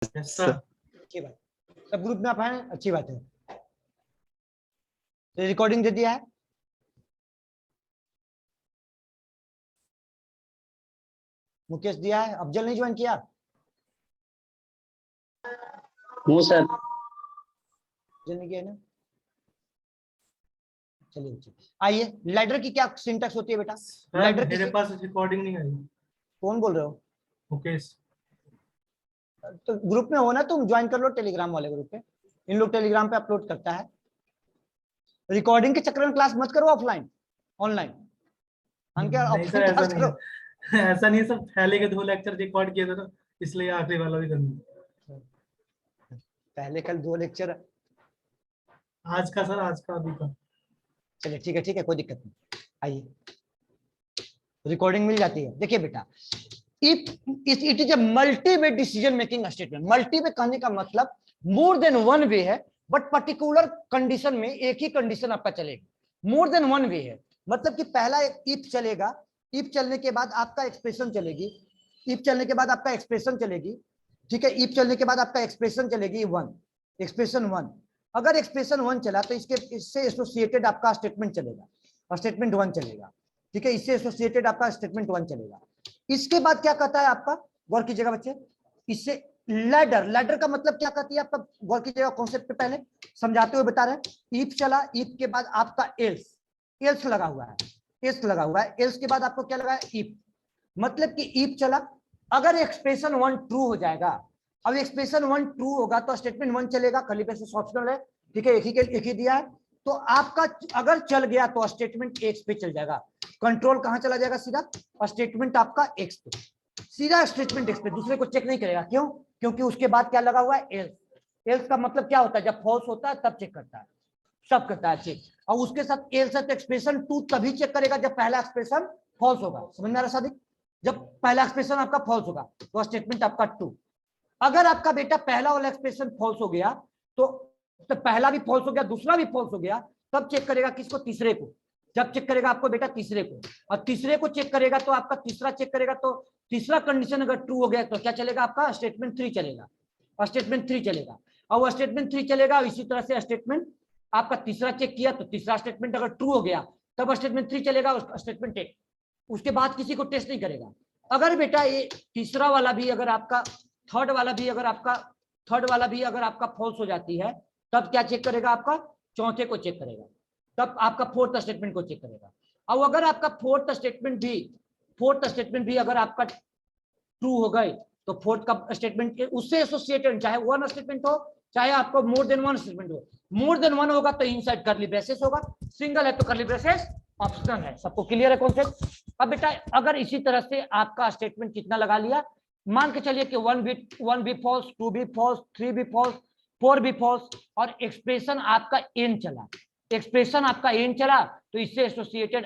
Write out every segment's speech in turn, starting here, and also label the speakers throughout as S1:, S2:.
S1: अच्छी बात, सब ग्रुप में आप हैं, अच्छी बात है। रिकॉर्डिंग दे दिया है, मुकेश दिया है, अफजल नहीं ज्वाइन किया?
S2: सर
S1: नहीं किया ना, चलिए आइए। लैडर की क्या सिंटैक्स होती है बेटा? लैडर
S3: मेरे पास रिकॉर्डिंग नहीं आई।
S1: कौन बोल रहे हो?
S3: मुकेश।
S1: तो ग्रुप में हो ना, तुम ज्वाइन कर लो टेलीग्राम वाले ग्रुप पे, इन लोग टेलीग्राम पे अपलोड करता है। रिकॉर्डिंग के चक्कर में क्लास मत करो, ऑफलाइन ऑनलाइन।
S3: नहीं सर, ऐसा नहीं है। ऐसा नहीं, सब पहले के 2 लेक्चर रिकॉर्ड किए थे ना, इसलिए आखिरी वाला भी करना।
S1: पहले कल 2 लेक्चर,
S3: आज का सर, आज का अभी का।
S1: चलिए ठीक है, कोई दिक्कत नहीं। आइए, रिकॉर्डिंग मिल जाती है। देखिए बेटा, it is a multi way decision making statement. Multi way कहने का मतलब मोर देन वन वे है, बट पर्टिकुलर कंडीशन में एक ही कंडीशन आपका चलेगा। मोर देन वन वे है मतलब कि पहला इफ चलेगा, इफ चलने के बाद आपका एक्सप्रेशन चलेगी, इफ चलने के बाद आपका एक्सप्रेशन चलेगी, ठीक है। इफ चलने के बाद आपका एक्सप्रेशन चलेगी वन, एक्सप्रेशन वन। अगर एक्सप्रेशन वन चला तो इससे एसोसिएटेड आपका स्टेटमेंट चलेगा, स्टेटमेंट वन चलेगा, ठीक है। इससे एसोसिएटेड आपका स्टेटमेंट वन चलेगा। इसके बाद क्या कहता है आपका, गौर कीजिएगा बच्चे, इससे लैडर, लैडर का मतलब क्या कहती है आपका, गौर कीजिएगा कॉन्सेप्ट पे पहले समझाते हुए बता रहे हैं। इफ चला, इफ के बाद आपका एल्स, एल्स लगा हुआ है, एल्स लगा हुआ है, एल्स के बाद आपको क्या लगा है, इफ। मतलब कि इफ चला, अगर एक्सप्रेशन वन ट्रू हो जाएगा, अब एक्सप्रेशन वन ट्रू होगा तो स्टेटमेंट वन चलेगा, खाली ब्रेसेस ऑप्शनल है, ठीक है, एक ही दिया है। तो आपका अगर चल गया तो स्टेटमेंट एक्स पे चल जाएगा, कंट्रोल कहां चला जाएगा, सीधा स्टेटमेंट आपका एक्स पे, सीधा स्टेटमेंट एक्स पे, दूसरे को चेक नहीं करेगा। क्यों? क्योंकि उसके बाद क्या लगा हुआ है, एल्स। एल्स का मतलब क्या होता है, जब फॉल्स होता है तब चेक करता है, सब करता है चेक। और उसके साथ एल्स है तो एक्सप्रेशन टू तभी चेक करेगा जब पहला एक्सप्रेशन फॉल्स होगा। समझ में आ रहा सादिक? जब पहला एक्सप्रेशन आपका फॉल्स होगा तो स्टेटमेंट आपका टू। अगर आपका बेटा पहला वाला एक्सप्रेशन फॉल्स हो गया तो पहला भी फॉल्स हो गया, दूसरा भी फॉल्स हो गया, तब चेक करेगा किसको, तीसरे को। जब चेक करेगा आपको बेटा तीसरे को, और तीसरे को चेक करेगा तो आपका तीसरा चेक करेगा, तो तीसरा कंडीशन अगर ट्रू हो गया तो क्या चलेगा आपका, स्टेटमेंट थ्री चलेगा, स्टेटमेंट थ्री चलेगा। और वो स्टेटमेंट थ्री चलेगा, इसी तरह से स्टेटमेंट आपका तीसरा चेक किया तो तीसरा स्टेटमेंट अगर ट्रू हो गया तब स्टेटमेंट थ्री चलेगा, स्टेटमेंट एक, उसके बाद किसी को टेस्ट नहीं करेगा। अगर बेटा ये तीसरा वाला भी अगर आपका, थर्ड वाला भी अगर आपका फॉल्स हो जाती है, तब क्या चेक करेगा आपका, चौथे को चेक करेगा, तब आपका फोर्थ स्टेटमेंट को चेक करेगा। और अगर आपका फोर्थ स्टेटमेंट भी अगर आपका ट्रू हो गए तो फोर्थ का स्टेटमेंट उससे एसोसिएटेड, चाहे वन स्टेटमेंट हो चाहे आपको मोर देन वन स्टेटमेंट हो, मोर देन वन होगा तो इनसाइड करली ब्रेसेस होगा, सिंगल है तो करली ब्रेसेस ऑप्शनल है। सबको क्लियर है कॉन्सेप्ट? अब बेटा अगर इसी तरह से आपका स्टेटमेंट कितना लगा लिया, मान के चलिए कि वन भी फॉल्स, टू भी फॉल्स, थ्री भी फॉल्स, फोर भी फॉल्स, और एक्सप्रेशन आपका एन चला, एक्सप्रेशन आपका एन चला, तो इससे एसोसिएटेड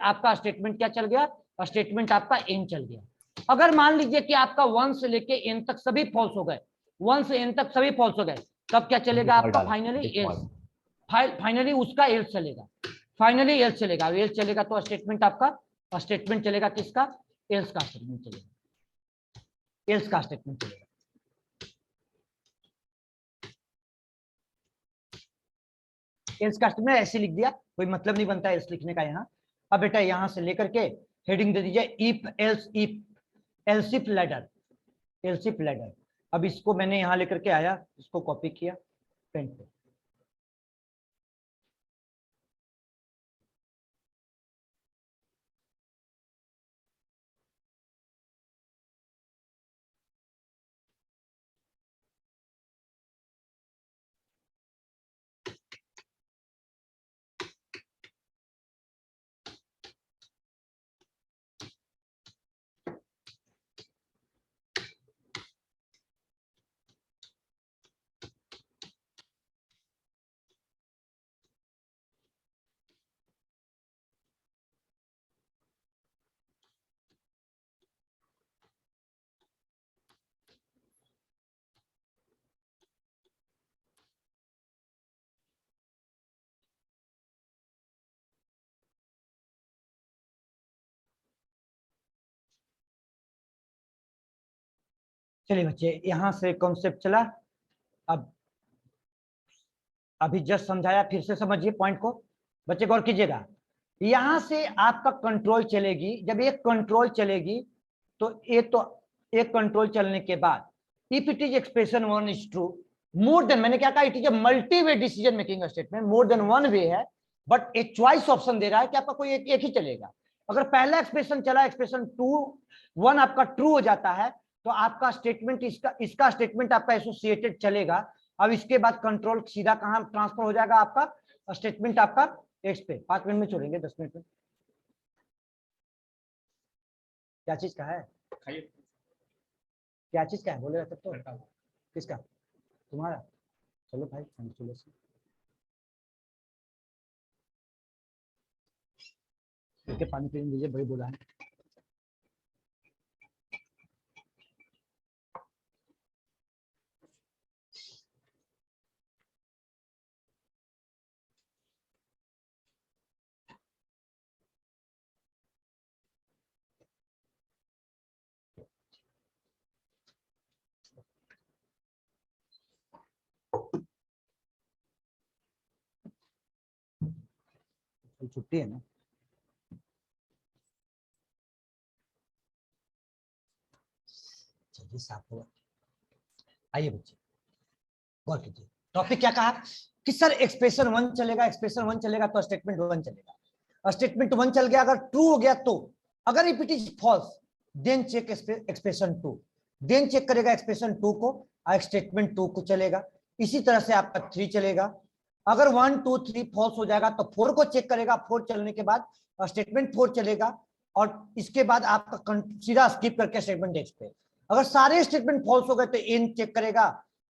S1: आपका स्टेटमेंट क्या चल गया, स्टेटमेंट आपका एन चल गया। अगर मान लीजिए कि आपका वन से लेके एन तक सभी फॉल्स हो गए, वन से एन तक सभी फॉल्स हो गए, तब क्या चलेगा आपका, फाइनली उसका एल्स चलेगा, फाइनली एल्स चलेगा, एल्स चलेगा तो स्टेटमेंट आपका, स्टेटमेंट चलेगा किसका, एल्स का स्टेटमेंट चलेगा, एल्स का स्टेटमेंट चलेगा। एल्स का स्टेटमेंट ऐसे लिख दिया, कोई मतलब नहीं बनता एल्स लिखने का यहाँ। अब बेटा यहां से लेकर के हेडिंग दे दीजिए if else if, else if ladder, else if ladder. अब इसको मैंने यहां लेकर के आया, इसको कॉपी किया पेन पे, चलिए बच्चे, यहां से कॉन्सेप्ट चला। अब अभी जस्ट समझाया, फिर से समझिए पॉइंट को। बच्चे गौर कीजिएगा, यहां से आपका कंट्रोल चलेगी। जब एक कंट्रोल चलेगी तो एक कंट्रोल चलने के बाद if it is expression one is true, more than, मैंने क्या कहा, it is a multi way decision making statement, more than one way है, बट एक चॉइस ऑप्शन दे रहा है कि आपका कोई एक ही चलेगा। अगर पहला एक्सप्रेशन चला, एक्सप्रेशन वन आपका ट्रू हो जाता है, तो आपका स्टेटमेंट, इसका स्टेटमेंट आपका एसोसिएटेड चलेगा। अब इसके बाद कंट्रोल सीधा कहां ट्रांसफर हो जाएगा, आपका स्टेटमेंट आपका एक्स पे। 5 मिनट में छोड़ेंगे, 10 मिनट में। क्या चीज का है, क्या चीज का है बोले तब तो। किसका, तुम्हारा? चलो भाई, कंग्रेचुलेशन। देखिए पानी पीने दीजिए, भाई बोला है। छुट्टी है ना। चलिए साफ हुआ। आइए बच्चे गौर कीजिए, टॉपिक क्या कहा कि सर एक्सप्रेशन वन चलेगा, एक्सप्रेशन वन चलेगा तो स्टेटमेंट वन चलेगा। स्टेटमेंट वन चल गया, अगर ट्रू हो गया तो, अगर if it is false then check expression two, then check करेगा एक्सप्रेशन टू को, स्टेटमेंट टू को चलेगा। इसी तरह से आपका थ्री चलेगा। अगर 1 2 3 फॉल्स हो जाएगा तो फोर को चेक करेगा, फोर चलने के बाद स्टेटमेंट फोर चलेगा, और इसके बाद आपका सीधा स्किप करके स्टेटमेंट एक्स पे। अगर सारे स्टेटमेंट फॉल्स हो गए तो एन चेक करेगा,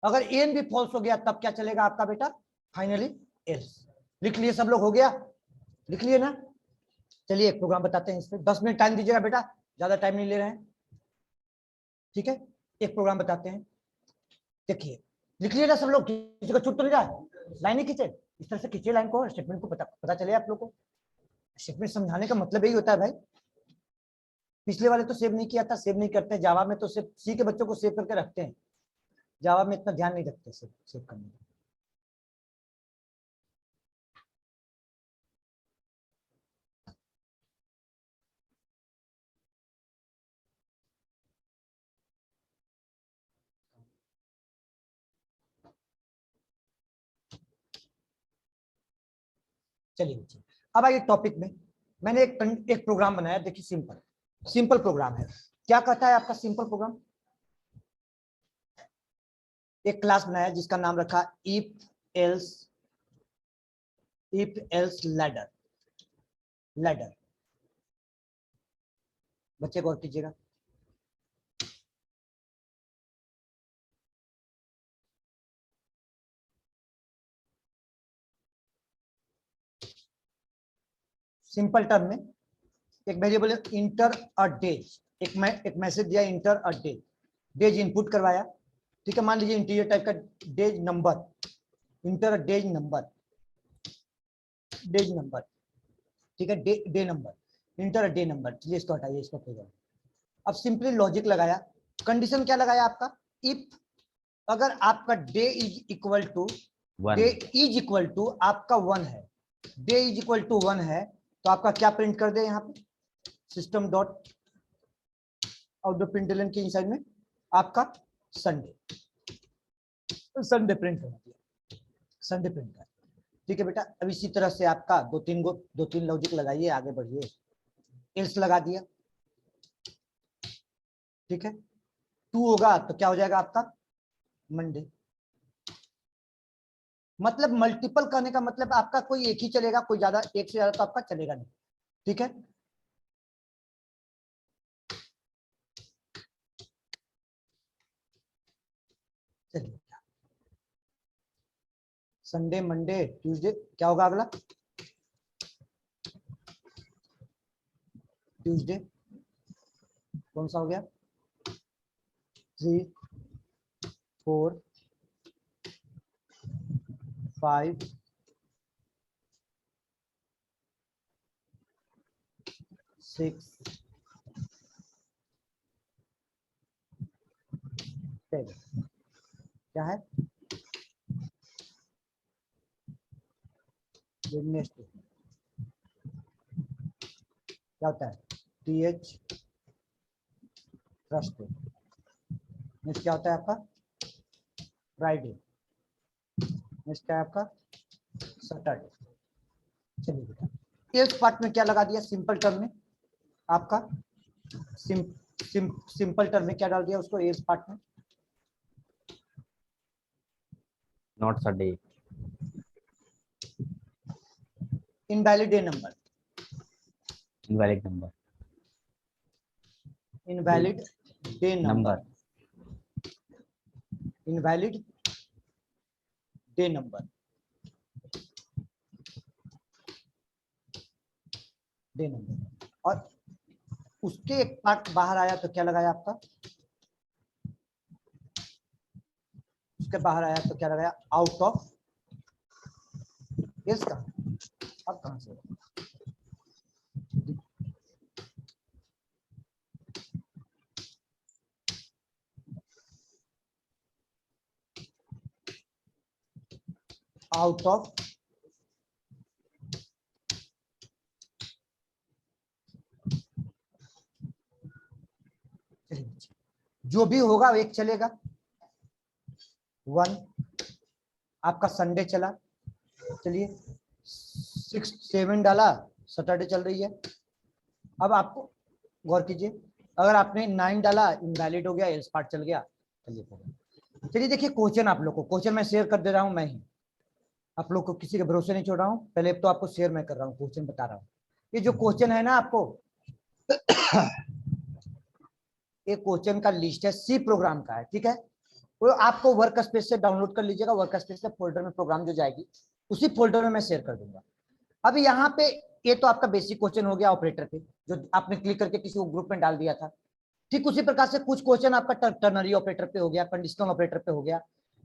S1: अगर एन भी फॉल्स हो गया तब क्या चलेगा आपका बेटा, फाइनली एल्स। लिख लिए सब लोग, हो गया, लिख लिए ना। चलिए एक प्रोग्राम बताते हैं, इस पे 10 मिनट टाइम दीजिएगा बेटा, ज्यादा टाइम नहीं ले रहे हैं, ठीक है। एक प्रोग्राम बताते हैं, देखिए लिख लिए ना सब लोग, किसी को छूट तो नहीं रहा। लाइन ही खींचे, इस तरह से खींचे लाइन को, स्टेटमेंट को पता चले आप लोग को। स्टेटमेंट समझाने का मतलब यही होता है भाई। पिछले वाले तो सेव नहीं किया था, सेव नहीं करते जावा में, तो सिर्फ सी के बच्चों को सेव करके रखते हैं, जावा में इतना ध्यान नहीं रखते सेव करने में। चलिए बच्चे, अब आइए टॉपिक में। मैंने एक प्रोग्राम बनाया, देखिए सिंपल सिंपल प्रोग्राम है। क्या कहता है आपका सिंपल प्रोग्राम, एक क्लास बनाया जिसका नाम रखा इफ एल्स लैडर। लैडर, बच्चे गौर कीजिएगा, सिंपल टर्म में एक वेरिएबल इंटर अ डेज, एक मैसेज दिया इंटर अ डेज, डेज इनपुट करवाया, ठीक है। मान लीजिए इंटीरियर टाइप का डेज नंबर, इंटर अ डेज नंबर, डेज नंबर, ठीक है, day number, inter a day number. चलिए इसको हटाइए, इसको प्रोग्राम। अब सिंपली लॉजिक लगाया, कंडीशन क्या लगाया आपका, इफ अगर आपका day is equal to, day is equal to आपका वन है, day is equal to one है, तो आपका क्या प्रिंट कर दे यहाँ पे, system dot out of println के इनसाइड में आपका संडे, संडे प्रिंट होना चाहिए, संडे प्रिंट कर, ठीक है बेटा। अब इसी तरह से आपका दो तीन लॉजिक लगाइए, आगे बढ़िए। एल्स लगा दिया, ठीक है। टू होगा तो क्या हो जाएगा आपका मंडे। मतलब मल्टीपल करने का मतलब आपका कोई एक ही चलेगा, कोई ज्यादा, एक से ज्यादा तो आपका चलेगा नहीं, ठीक है। चलिए, संडे मंडे ट्यूसडे, क्या होगा अगला, ट्यूसडे, कौन सा हो गया, 3 4 5 6 क्या है वेडनेसडे, क्या होता है TH थर्सडे, नेक्स्ट क्या होता है आपका फ्राइडे, नेक्स्ट क्या है आपका सैटरडे। चलिए बेटा इस पार्ट में क्या लगा दिया सिंपल टर्म में आपका सिंपल टर्म में क्या डाल दिया उसको एज पार्ट में
S2: not Sunday,
S1: invalid day number,
S2: invalid number,
S1: invalid day number,
S2: number,
S1: invalid day number, day number. और उसके एक पार्ट बाहर आया तो क्या लगाया आपका, उसके बाहर आया तो क्या लगाया आउट ऑफ इसका। अब कहां से आउट ऑफ जो भी होगा एक चलेगा, 1 आपका संडे चला, चलिए 6 7 डाला, सैटरडे चल रही है। अब आपको गौर कीजिए अगर आपने 9 डाला इनवैलिड हो गया, एल्स पार्ट चल गया। चलिए देखिए क्वेश्चन आप लोग को, क्वेश्चन मैं शेयर कर दे रहा हूं, मैं ही आप लोग को किसी के भरोसे नहीं छोड़ रहा हूं, पहले तो आपको शेयर मैं कर रहा हूं, क्वेश्चन बता रहा हूं। ये जो क्वेश्चन है ना आपको ये क्वेश्चन का लिस्ट है, सी प्रोग्राम का है, ठीक है। वो आपको वर्क स्पेस से डाउनलोड कर लीजिएगा, वर्क स्पेस से फोल्डर में प्रोग्राम जो जाएगी उसी फोल्डर में मैं शेयर कर दूंगा। अब यहाँ पे ये तो आपका बेसिक क्वेश्चन हो गया ऑपरेटर पे, जो आपने क्लिक करके किसी को ग्रुप में डाल दिया था। ठीक उसी प्रकार से कुछ क्वेश्चन आपका टर्नरी ऑपरेटर पे हो गया, कंडीशनल ऑपरेटर पे हो गया,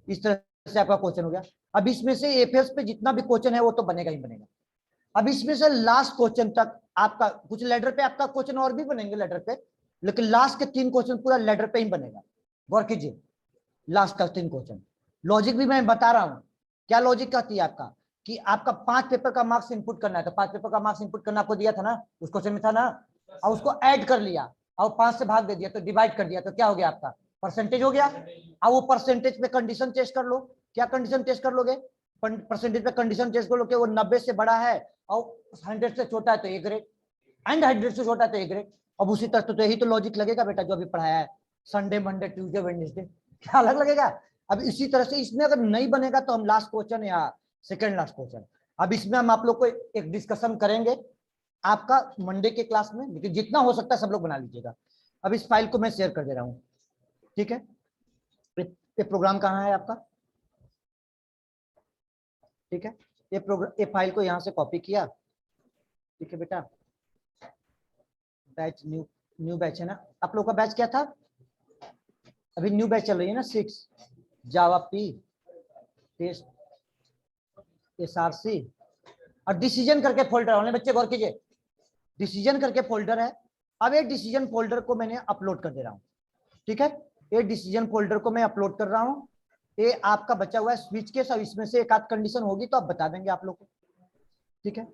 S1: इस तरह से आपका क्वेश्चन हो गया। अब इसमें से एफएस पे जितना भी क्वेश्चन है वो तो बनेगा ही बनेगा। अब इसमें से लास्ट क्वेश्चन तक आपका कुछ लेडर पे आपका क्वेश्चन और भी बनेंगे लेडर पे, लेकिन लास्ट के 3 क्वेश्चन पूरा लेडर पे ही बनेगा। गौर कीजिए लास्ट का 3 क्वेश्चन, लॉजिक भी मैं बता रहा हूं। क्या लॉजिक कहती है आपका कि आपका 5 पेपर का मार्क्स इनपुट करना है, तो 5 पेपर का मार्क्स इनपुट करना आपको दिया था ना, उस क्वेश्चन में था ना, और उसको ऐड कर लिया और 5 से भाग दे दिया तो डिवाइड कर दिया, तो क्या हो गया आपका परसेंटेज हो गया। अब वो परसेंटेज पे कंडीशन टेस्ट कर लो, क्या कंडीशन टेस्ट कर लोगे, परसेंटेज पे कंडीशन टेस्ट कर लो कि वो 90 से बड़ा है और 100 से छोटा है तो ए ग्रेड, एंड 100 से छोटा है तो ए ग्रेड। अब उसी तरह तो यही तो लॉजिक लगेगा बेटा जो अभी पढ़ाया है, संडे मंडे ट्यूसडे वेडनेसडे, क्या अलग लगेगा। अब इसी तरह से इसमें अगर नहीं बनेगा तो हम लास्ट क्वेश्चन या सेकंड लास्ट क्वेश्चन, अब इसमें हम आप लोग को एक डिस्कशन करेंगे आपका मंडे के क्लास में, लेकिन जितना हो सकता है सब लोग बना लीजिएगा। अब इस फाइल को मैं शेयर कर दे रहा हूं, ठीक है। ये प्रोग्राम कहाँ है आपका, ठीक है। ये फाइल को यहाँ से कॉपी किया, ठीक है बेटा। बैच न्यू बैच है ना, आप लोग का बैच क्या था, अभी न्यू बैच चल रही है ना 6 जावा पी टेस्ट SRC और डिसीजन करके फोल्डर होने, बच्चे गौर कीजिए डिसीजन करके फोल्डर है। अब ये डिसीजन फोल्डर को मैंने अपलोड कर दे रहा हूं, ठीक है। ये डिसीजन फोल्डर को मैं अपलोड कर रहा हूं, ये आपका बचा हुआ है स्विच केस, और इसमें से एक आध कंडीशन होगी तो आप बता देंगे आप लोग को, ठीक है।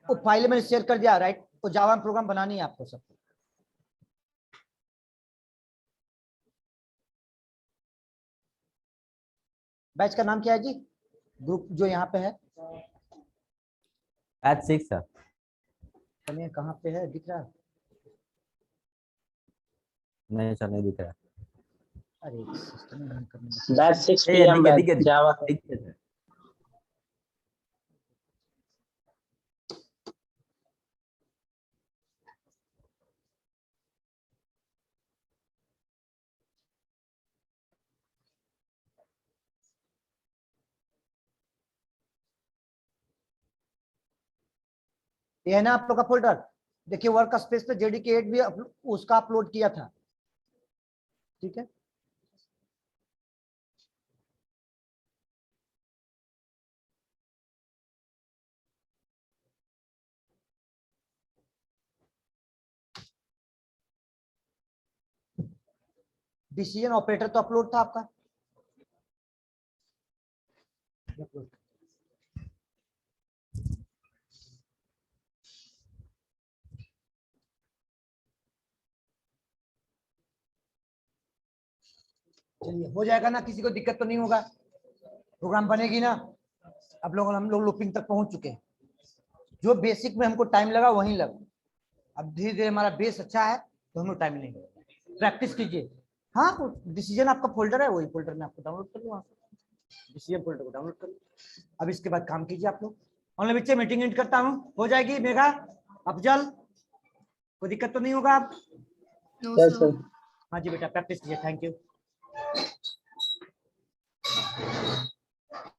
S1: वो फाइल मैंने शेयर कर दिया, राइट। वो जावा में प्रोग्राम बनानी है आपको सबको। बैच का नाम क्या है जी, ग्रुप जो यहाँ पे है,
S2: बैच 6 सर,
S1: कहाँ पे है दिख रहा है,
S2: नहीं सर नहीं दिख रहा।
S1: अरे सिस्टम में करने
S4: बैच 6
S2: ए,
S4: PM
S2: दिखे,
S4: बैच
S2: दिखे,
S4: जावा
S2: दिखे सर।
S1: ये है ना आप लोग का फोल्डर, देखिए वर्क स्पेस पे JDK8 भी उसका अपलोड किया था, ठीक है। डिसीजन ऑपरेटर तो अपलोड था आपका। चलिए हो जाएगा ना, किसी को दिक्कत तो नहीं होगा, प्रोग्राम बनेगी ना। अब लोग हम लोग लूपिंग तक पहुंच चुके हैं, जो बेसिक में हमको टाइम लगा वहीं लगा। अब धीरे धीरे हमारा बेस अच्छा है तो हम लोग टाइम नहीं लगेगा, प्रैक्टिस कीजिए। हाँ डिसीजन आपका फोल्डर है, वही फोल्डर में आपको डाउनलोड कर लो, वहाँ से डिसीजन फोल्डर को डाउनलोड कर लो। अब इसके बाद काम कीजिए आप लोग। ऑनलाइन बच्चे मीटिंग एंड करता हूँ, हो जाएगी मेघा अफजल, कोई दिक्कत तो नहीं होगा आप?
S4: No sir.
S1: हाँ जी बेटा प्रैक्टिस कीजिए, थैंक यू।